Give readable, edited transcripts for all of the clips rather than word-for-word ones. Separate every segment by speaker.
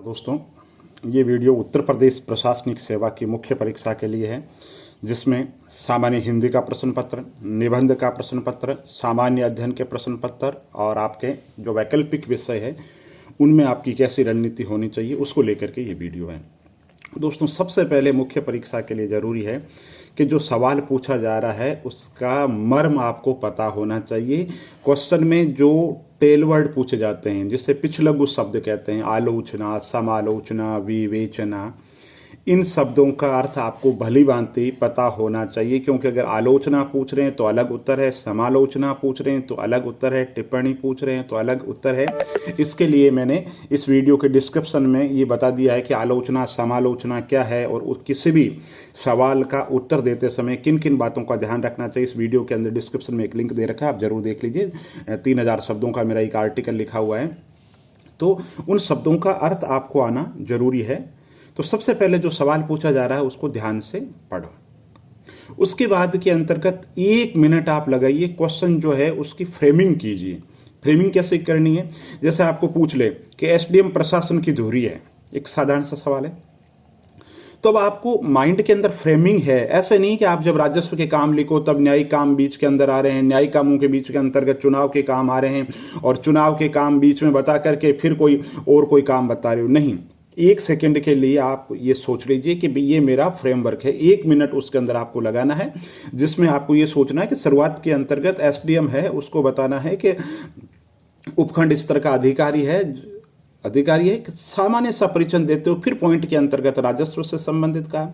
Speaker 1: दोस्तों, ये वीडियो उत्तर प्रदेश प्रशासनिक सेवा की मुख्य परीक्षा के लिए है, जिसमें सामान्य हिंदी का प्रश्न पत्र, निबंध का प्रश्न पत्र, सामान्य अध्ययन के प्रश्न पत्र और आपके जो वैकल्पिक विषय है उनमें आपकी कैसी रणनीति होनी चाहिए उसको लेकर के ये वीडियो है। दोस्तों, सबसे पहले मुख्य परीक्षा के लिए ज़रूरी है कि जो सवाल पूछा जा रहा है उसका मर्म आपको पता होना चाहिए। क्वेश्चन में जो टेल वर्ड पूछे जाते हैं जिसे पिछलघु शब्द कहते हैं, आलोचना, समालोचना, विवेचना, इन शब्दों का अर्थ आपको भली भांति पता होना चाहिए, क्योंकि अगर आलोचना पूछ रहे हैं तो अलग उत्तर है, समालोचना पूछ रहे हैं तो अलग उत्तर है, टिप्पणी पूछ रहे हैं तो अलग उत्तर है। इसके लिए मैंने इस वीडियो के डिस्क्रिप्शन में ये बता दिया है कि आलोचना, समालोचना क्या है और किसी भी सवाल का उत्तर देते समय किन किन बातों का ध्यान रखना चाहिए। इस वीडियो के अंदर डिस्क्रिप्शन में एक लिंक दे रखा है, आप जरूर देख लीजिए। 3000 शब्दों का मेरा एक आर्टिकल लिखा हुआ है, तो उन शब्दों का अर्थ आपको आना जरूरी है। तो सबसे पहले जो सवाल पूछा जा रहा है उसको ध्यान से पढ़ो। उसके बाद के अंतर्गत 1 मिनट आप लगाइए, क्वेश्चन जो है उसकी फ्रेमिंग कीजिए। फ्रेमिंग कैसे करनी है? जैसे आपको पूछ ले कि एसडीएम प्रशासन की धुरी है, एक साधारण सा सवाल है, तो अब आपको माइंड के अंदर फ्रेमिंग है। ऐसे नहीं कि आप जब राजस्व के काम लिखो तब न्यायिक काम बीच के अंदर आ रहे हैं, न्यायिक कामों के बीच के अंतर्गत चुनाव के काम आ रहे हैं और चुनाव के काम बीच में बता करके फिर कोई काम बता रहे हो। नहीं, 1 सेकंड के लिए आप ये सोच लीजिए कि ये मेरा फ्रेमवर्क है। 1 मिनट उसके अंदर आपको लगाना है, जिसमें आपको ये सोचना है कि शुरुआत के अंतर्गत एसडीएम है, उसको बताना है कि उपखंड स्तर का अधिकारी है सामान्य सा परिचय देते हो। फिर पॉइंट के अंतर्गत राजस्व से संबंधित काम,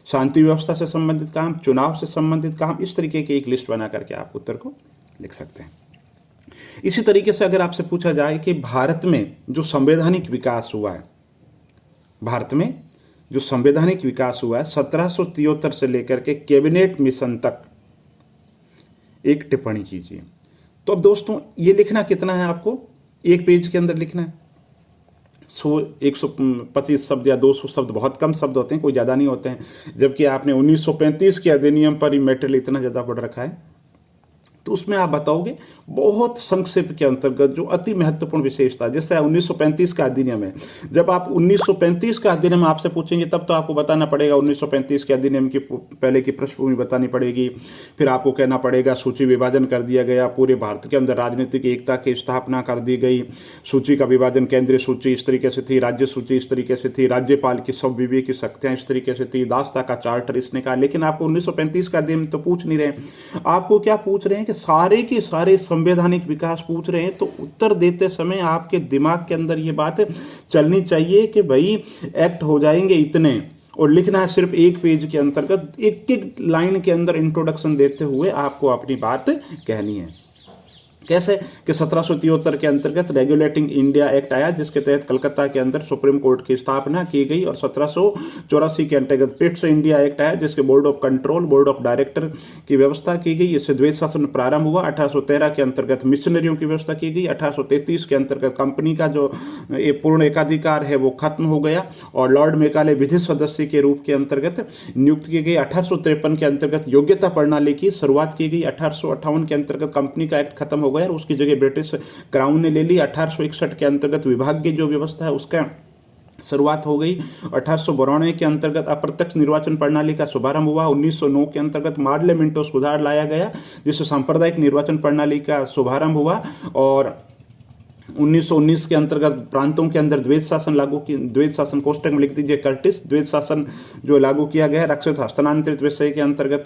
Speaker 1: शांति व्यवस्था से संबंधित काम, चुनाव से संबंधित काम, इस तरीके की एक लिस्ट बना करके आप उत्तर को लिख सकते हैं। इसी तरीके से अगर आपसे पूछा जाए कि भारत में जो संवैधानिक विकास हुआ है, 1773 से लेकर के कैबिनेट मिशन तक एक टिप्पणी कीजिए। तो अब दोस्तों, ये लिखना कितना है आपको? 1 पेज के अंदर लिखना है। 125 शब्द या 200 शब्द, बहुत कम शब्द होते हैं, कोई ज़्यादा नहीं होते हैं। जबकि आपने 1935 के अधिनियम पर ही मेटेरियल इतना ज़्यादा पढ़ रखा है, तो उसमें आप बताओगे बहुत संक्षेप के अंतर्गत जो अति महत्वपूर्ण विशेषता। जैसे 1935 का अधिनियम है, जब आप 1935 का अधिनियम आपसे पूछेंगे तब तो आपको बताना पड़ेगा 1935 के अधिनियम की पहले की पृष्ठभूमि बतानी पड़ेगी। फिर आपको कहना पड़ेगा सूची विभाजन कर दिया गया, पूरे भारत के अंदर राजनीतिक एकता की स्थापना कर दी गई, सूची का विभाजन, केंद्रीय सूची इस तरीके से थी, राज्य सूची इस तरीके से थी, राज्यपाल की सब विवेक की शक्तियां इस तरीके से थी, दास्ता का चार्टर इसने कहा। लेकिन आपको 1935 का अधिनियम तो पूछ नहीं रहे, आपको क्या पूछ रहे हैं कि सारे के सारे संवैधानिक विकास पूछ रहे हैं। तो उत्तर देते समय आपके दिमाग के अंदर ये बात चलनी चाहिए कि भाई एक्ट हो जाएंगे इतने, और लिखना है सिर्फ 1 पेज के अंतर्गत। एक लाइन के अंदर इंट्रोडक्शन देते हुए आपको अपनी बात कहनी है। कैसे कि 1773 के अंतर्गत रेगुलेटिंग इंडिया एक्ट आया, जिसके तहत कलकत्ता के अंदर सुप्रीम कोर्ट की स्थापना की गई, और 1784 के अंतर्गत पिट्स इंडिया एक्ट आया, जिसके board of control, board of director की व्यवस्था की गई। इससे द्वैत शासन प्रारंभ हुआ। 1813 के अंतर्गत मिशनरियों की व्यवस्था की गई। 1833 के अंतर्गत कंपनी का जो पूर्ण एकाधिकार है वो खत्म हो गया और लॉर्ड मेकाले विधि सदस्य के रूप के अंतर्गत नियुक्त की गई। 1853 के अंतर्गत योग्यता प्रणाली की शुरुआत की गई। 1858 के अंतर्गत कंपनी का एक्ट खत्म हो गया और उसकी जगह ब्रिटिश क्राउन ने ले ली। 1861 के अंतर्गत विभागीय जो व्यवस्था है उसका शुरुआत हो गई। 1892 के अंतर्गत अप्रत्यक्ष निर्वाचन प्रणाली का शुभारंभ हुआ। 1909 के अंतर्गत पार्लियामेंटो सुधार लाया गया, जिससे सांप्रदायिक निर्वाचन प्रणाली का शुभारंभ हुआ। और 1919 के अंतर्गत प्रांतों के अंदर द्वैत शासन लागू की, द्वैत शासन कोष्टक में लिख दीजिए कर्टिस, द्वैत शासन जो लागू किया गया, रक्षित हस्तांतरित विषय के अंतर्गत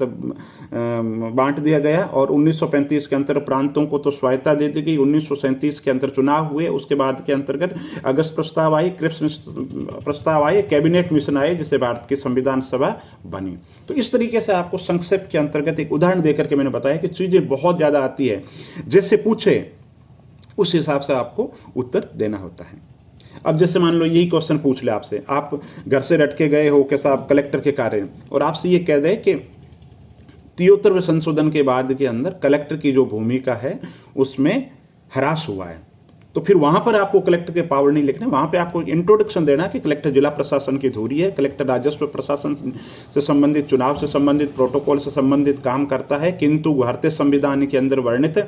Speaker 1: बांट दिया गया। और 1935 के अंतर्गत प्रांतों को तो स्वायत्ता दे दी गई। 1937 के अंदर चुनाव हुए। उसके बाद के अंतर्गत अगस्त प्रस्ताव आए, क्रिप्स प्रस्ताव आए, कैबिनेट मिशन आए, जिससे भारत की संविधान सभा बनी। तो इस तरीके से आपको संक्षेप के अंतर्गत एक उदाहरण देकर के मैंने बताया कि चीजें बहुत ज्यादा आती है, जैसे पूछे उस हिसाब से आपको उत्तर देना होता है। अब जैसे मान लो यही क्वेश्चन पूछ ले आपसे, आप घर से रट के गए हो कि साहब कलेक्टर के कार्य, और आपसे ये कह दे कि 73वें संशोधन के बाद के अंदर कलेक्टर की जो भूमिका है उसमें ह्रास हुआ है, तो फिर वहां पर आपको कलेक्टर के पावर नहीं लिखने, वहां पे आपको इंट्रोडक्शन देना कि कलेक्टर जिला प्रशासन की धुरी है, कलेक्टर राजस्व प्रशासन से संबंधित, चुनाव से संबंधित, प्रोटोकॉल से संबंधित काम करता है, किंतु भारतीय संविधान के अंदर वर्णित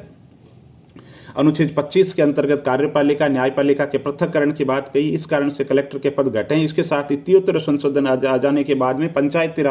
Speaker 1: अनुच्छेद 25 के अंतर्गत कार्यपालिका न्यायपालिका के पृथक्करण की बात कही, इस कारण से कलेक्टर के पद घटे हैं। इसके साथ ही 73 संशोधन आ जाने के बाद में पंचायती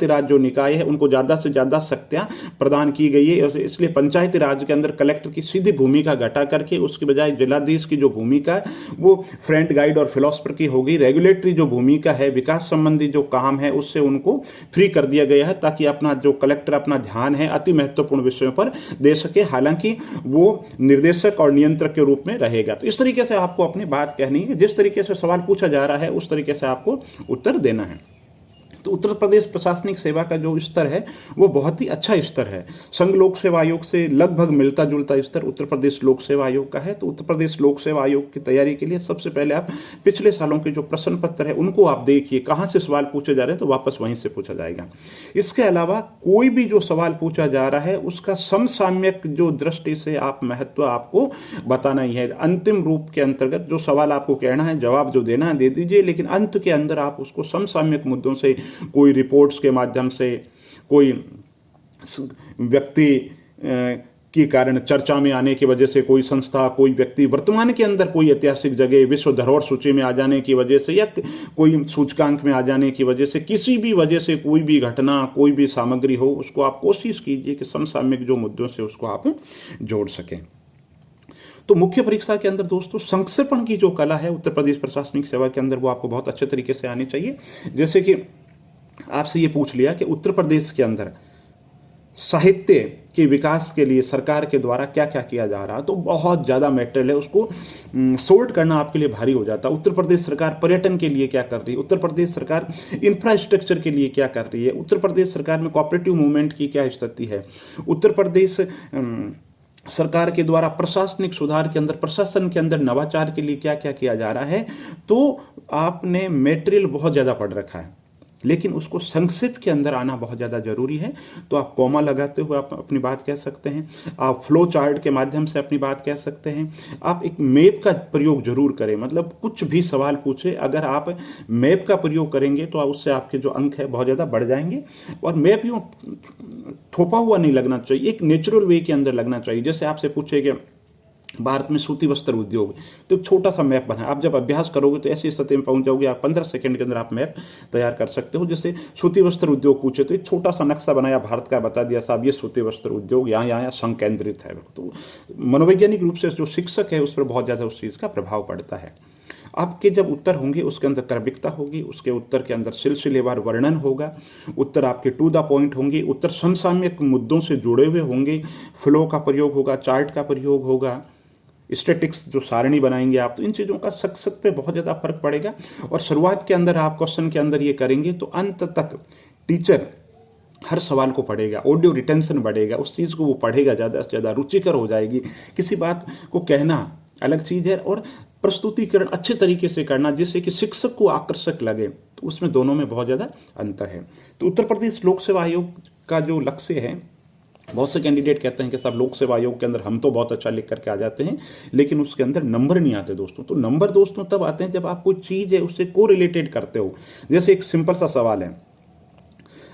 Speaker 1: राज जो निकाय है उनको ज़्यादा से ज़्यादा शक्तियाँ प्रदान की गई है। इसलिए पंचायती राज के अंदर कलेक्टर की सीधी भूमिका घटा करके उसके बजाय जिलाधीश की जो भूमिका है वो फ्रंट गाइड और फिलोसफर की होगी। रेगुलेटरी जो भूमिका है, विकास संबंधी जो काम है, उससे उनको फ्री कर दिया गया है ताकि अपना जो कलेक्टर अपना ध्यान है अति महत्वपूर्ण विषयों पर दे सके, हालांकि वो निर्देशक और नियंत्रक के रूप में रहेगा। तो इस तरीके से आपको अपनी बात कहनी है, जिस तरीके से सवाल पूछा जा रहा है उस तरीके से आपको उत्तर देना है। तो उत्तर प्रदेश प्रशासनिक सेवा का जो स्तर है वो बहुत ही अच्छा स्तर है। संघ लोक सेवा आयोग से लगभग मिलता जुलता स्तर उत्तर प्रदेश लोक सेवा आयोग का है। तो उत्तर प्रदेश लोक सेवा आयोग की तैयारी के लिए सबसे पहले आप पिछले सालों के जो प्रश्न पत्र है उनको आप देखिए, कहाँ से सवाल पूछे जा रहे हैं तो वापस वहीं से पूछा जाएगा। इसके अलावा कोई भी जो सवाल पूछा जा रहा है उसका समसामयिक जो दृष्टि से आप महत्व आपको बताना ही है। अंतिम रूप के अंतर्गत जो सवाल आपको कहना है, जवाब जो देना है दे दीजिए, लेकिन अंत के अंदर आप उसको समसामयिक मुद्दों से, कोई रिपोर्ट्स के माध्यम से, कोई व्यक्ति के कारण चर्चा में आने की वजह से, कोई संस्था, कोई व्यक्ति वर्तमान के अंदर कोई ऐतिहासिक जगह विश्व धरोहर सूची में आ जाने की वजह से या कोई सूचकांक में आ जाने की वजह से, किसी भी वजह से कोई भी घटना, कोई भी सामग्री हो, उसको आप कोशिश कीजिए कि समसामयिक जो मुद्दों से उसको आप जोड़ सकें। तो मुख्य परीक्षा के अंदर दोस्तों संक्षेपण की जो कला है उत्तर प्रदेश प्रशासनिक सेवा के अंदर वो आपको बहुत अच्छे तरीके से आनी चाहिए। जैसे कि आपसे ये पूछ लिया कि उत्तर प्रदेश के अंदर साहित्य के विकास के लिए सरकार के द्वारा क्या क्या किया जा रहा है, तो बहुत ज़्यादा मैटेरियल है, उसको सोर्ट करना आपके लिए भारी हो जाता है। उत्तर प्रदेश सरकार पर्यटन के लिए क्या कर रही है, उत्तर प्रदेश सरकार इंफ्रास्ट्रक्चर के लिए क्या कर रही है, उत्तर प्रदेश सरकार में कोऑपरेटिव मूवमेंट की क्या स्थिति है, उत्तर प्रदेश सरकार के द्वारा प्रशासनिक सुधार के अंदर, प्रशासन के अंदर नवाचार के लिए क्या क्या किया जा रहा है। तो आपने मटेरियल बहुत ज़्यादा पढ़ रखा है, लेकिन उसको संक्षिप्त के अंदर आना बहुत ज़्यादा जरूरी है। तो आप कॉमा लगाते हुए आप अपनी बात कह सकते हैं, आप फ्लो चार्ट के माध्यम से अपनी बात कह सकते हैं, आप एक मैप का प्रयोग जरूर करें। मतलब कुछ भी सवाल पूछे, अगर आप मैप का प्रयोग करेंगे तो उससे आपके जो अंक है बहुत ज़्यादा बढ़ जाएंगे। और मैप यूँ थोपा हुआ नहीं लगना चाहिए, एक नेचुरल वे के अंदर लगना चाहिए। जैसे आपसे पूछे कि भारत में सूती वस्त्र उद्योग, तो एक छोटा सा मैप बना, आप जब अभ्यास करोगे तो ऐसी स्थिति में पहुंच जाओगे, आप 15 सेकंड के अंदर आप मैप तैयार कर सकते हो। जैसे सूती वस्त्र उद्योग पूछे तो एक छोटा सा नक्शा बनाया भारत का, बता दिया साहब ये सूती वस्त्र उद्योग यहाँ संकेंद्रित है। तो मनोवैज्ञानिक रूप से जो शिक्षक है उस पर बहुत ज़्यादा उस चीज़ का प्रभाव पड़ता है। आपके जब उत्तर होंगे उसके अंदर क्रमिकता होगी, उसके उत्तर के अंदर सिलसिलेवार वर्णन होगा, उत्तर आपके टू द पॉइंट होंगे, उत्तर समसामयिक मुद्दों से जुड़े हुए होंगे, फ्लो का प्रयोग होगा, चार्ट का प्रयोग होगा, स्टैटिक्स जो सारणी बनाएंगे आप, तो इन चीज़ों का शक पे बहुत ज़्यादा फर्क पड़ेगा। और शुरुआत के अंदर आप क्वेश्चन के अंदर ये करेंगे तो अंत तक टीचर हर सवाल को पढ़ेगा, ऑडियो रिटेंशन बढ़ेगा, उस चीज़ को वो पढ़ेगा, ज़्यादा से ज़्यादा रुचिकर हो जाएगी। किसी बात को कहना अलग चीज़ है और प्रस्तुतिकरण अच्छे तरीके से करना जिससे कि शिक्षक को आकर्षक लगे, तो उसमें दोनों में बहुत ज़्यादा अंतर है। तो उत्तर प्रदेश लोक सेवा आयोग का जो लक्ष्य है, बहुत से कैंडिडेट कहते हैं कि साहब लोक सेवा आयोग के अंदर हम तो बहुत अच्छा लिख करके आ जाते हैं, लेकिन उसके अंदर नंबर नहीं आते दोस्तों। तो नंबर दोस्तों तब आते हैं जब आप कोई चीज़ है उससे को रिलेटेड करते हो। जैसे एक सिंपल सा सवाल है,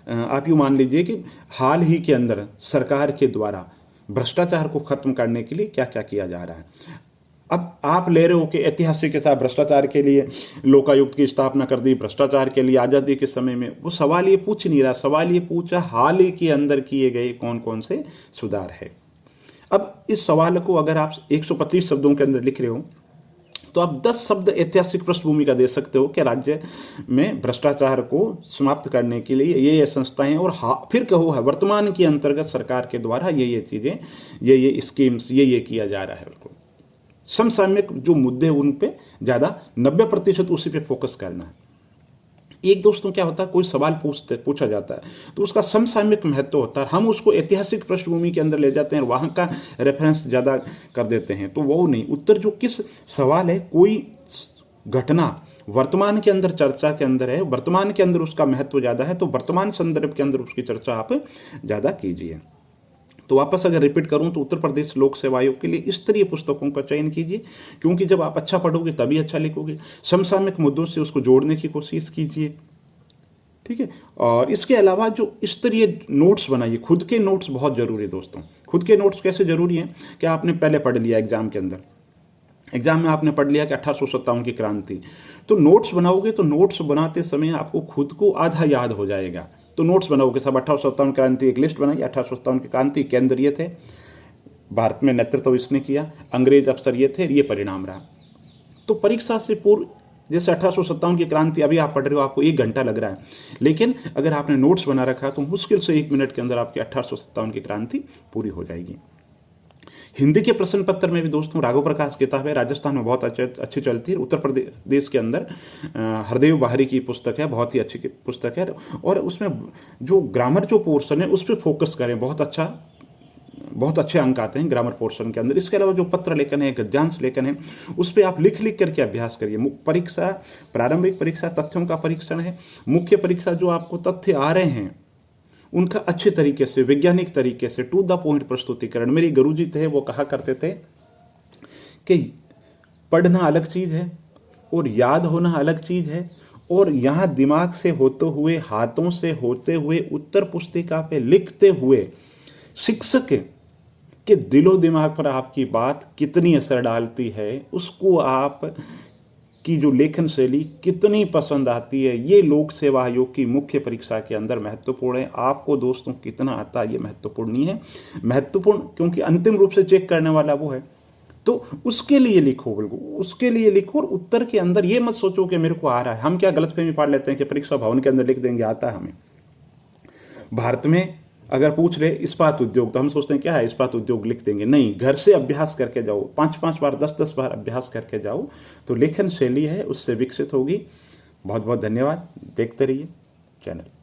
Speaker 1: आप यूँ मान लीजिए कि हाल ही के अंदर सरकार के द्वारा भ्रष्टाचार को खत्म करने के लिए क्या क्या किया जा रहा है। अब आप ले रहे हो कि ऐतिहासिक के साथ भ्रष्टाचार के लिए लोकायुक्त की स्थापना कर दी, भ्रष्टाचार के लिए आज़ादी के समय में, वो सवाल ये पूछ नहीं रहा, सवाल ये पूछा हाल ही के अंदर किए गए कौन कौन से सुधार है। अब इस सवाल को अगर आप 125 शब्दों के अंदर लिख रहे हो तो आप 10 शब्द ऐतिहासिक पृष्ठभूमि का दे सकते हो कि राज्य में भ्रष्टाचार को समाप्त करने के लिए ये संस्थाएं, और फिर कहो है वर्तमान के अंतर्गत सरकार के द्वारा ये चीज़ें, ये स्कीम्स, ये किया जा रहा है। उनको समसामयिक जो मुद्दे उन पे ज़्यादा 90% उसी पे फोकस करना है। एक दोस्तों क्या होता है, कोई सवाल पूछा जाता है तो उसका समसामयिक महत्व होता है, हम उसको ऐतिहासिक पृष्ठभूमि के अंदर ले जाते हैं और वहाँ का रेफरेंस ज़्यादा कर देते हैं। तो वो नहीं, उत्तर जो किस सवाल है, कोई घटना वर्तमान के अंदर चर्चा के अंदर है, वर्तमान के अंदर उसका महत्व ज़्यादा है, तो वर्तमान संदर्भ के अंदर उसकी चर्चा आप ज़्यादा कीजिए। तो वापस अगर रिपीट करूं तो उत्तर प्रदेश लोक सेवा आयोग के लिए इस तरह पुस्तकों का चयन कीजिए, क्योंकि जब आप अच्छा पढ़ोगे तभी अच्छा लिखोगे। समसामयिक मुद्दों से उसको जोड़ने की कोशिश कीजिए, ठीक है। और इसके अलावा जो स्तरीय नोट्स बनाइए, खुद के नोट्स बहुत ज़रूरी है दोस्तों। खुद के नोट्स कैसे ज़रूरी हैं कि आपने पहले पढ़ लिया एग्जाम के अंदर, एग्जाम में आपने पढ़ लिया कि 1857 की क्रांति, तो नोट्स बनाओगे तो नोट्स बनाते समय आपको खुद को आधा याद हो जाएगा। तो नोट्स बनाओगे सब 1857 क्रांति, एक लिस्ट बनाई, 1857 की क्रांति, केंद्र ये थे, भारत में नेतृत्व इसने किया, अंग्रेज अफसर ये थे, ये परिणाम रहा। तो परीक्षा से पूर्व जैसे 1857 की क्रांति अभी आप पढ़ रहे हो, आपको 1 घंटा लग रहा है, लेकिन अगर आपने नोट्स बना रखा तो मुश्किल से 1 मिनट के अंदर आपकी 1857 की क्रांति पूरी हो जाएगी। हिंदी के प्रश्न पत्र में भी दोस्तों राघव प्रकाश किताब है, राजस्थान में बहुत अच्छी चलती है। उत्तर प्रदेश के अंदर हरदेव बाहरी की पुस्तक है, बहुत ही अच्छी पुस्तक है, और उसमें जो ग्रामर जो पोर्शन है उस पर फोकस करें, बहुत अच्छे अंक आते हैं ग्रामर पोर्शन के अंदर। इसके अलावा जो पत्र लेखन है, गद्यांश लेखन है, उस पर आप लिख करके अभ्यास करिए। परीक्षा, प्रारंभिक परीक्षा तथ्यों का परीक्षण है, मुख्य परीक्षा जो आपको तथ्य आ रहे हैं उनका अच्छे तरीके से, वैज्ञानिक तरीके से, टू द पॉइंट प्रस्तुतिकरण। मेरे गुरुजी थे, वो कहा करते थे कि पढ़ना अलग चीज़ है और याद होना अलग चीज़ है, और यहाँ दिमाग से होते हुए, हाथों से होते हुए, उत्तर पुस्तिका पे लिखते हुए शिक्षक के दिलो दिमाग पर आपकी बात कितनी असर डालती है, उसको आप की जो लेखन शैली कितनी पसंद आती है, ये लोक सेवा आयोग की मुख्य परीक्षा के अंदर महत्वपूर्ण है। आपको दोस्तों कितना आता है ये महत्वपूर्ण नहीं है, महत्वपूर्ण क्योंकि अंतिम रूप से चेक करने वाला वो है। तो उसके लिए लिखो, बिल्कुल उसके लिए लिखो, और उत्तर के अंदर ये मत सोचो कि मेरे को आ रहा है। हम क्या गलतफहमी पाड़ लेते हैं कि परीक्षा भवन के अंदर लिख देंगे आता है हमें। भारत में अगर पूछ ले इस्पात उद्योग, तो हम सोचते हैं क्या है इस्पात उद्योग, लिख देंगे। नहीं, घर से अभ्यास करके जाओ, 5-5 बार, 10-10 बार अभ्यास करके जाओ, तो लेखन शैली है उससे विकसित होगी। बहुत बहुत धन्यवाद, देखते रहिए चैनल।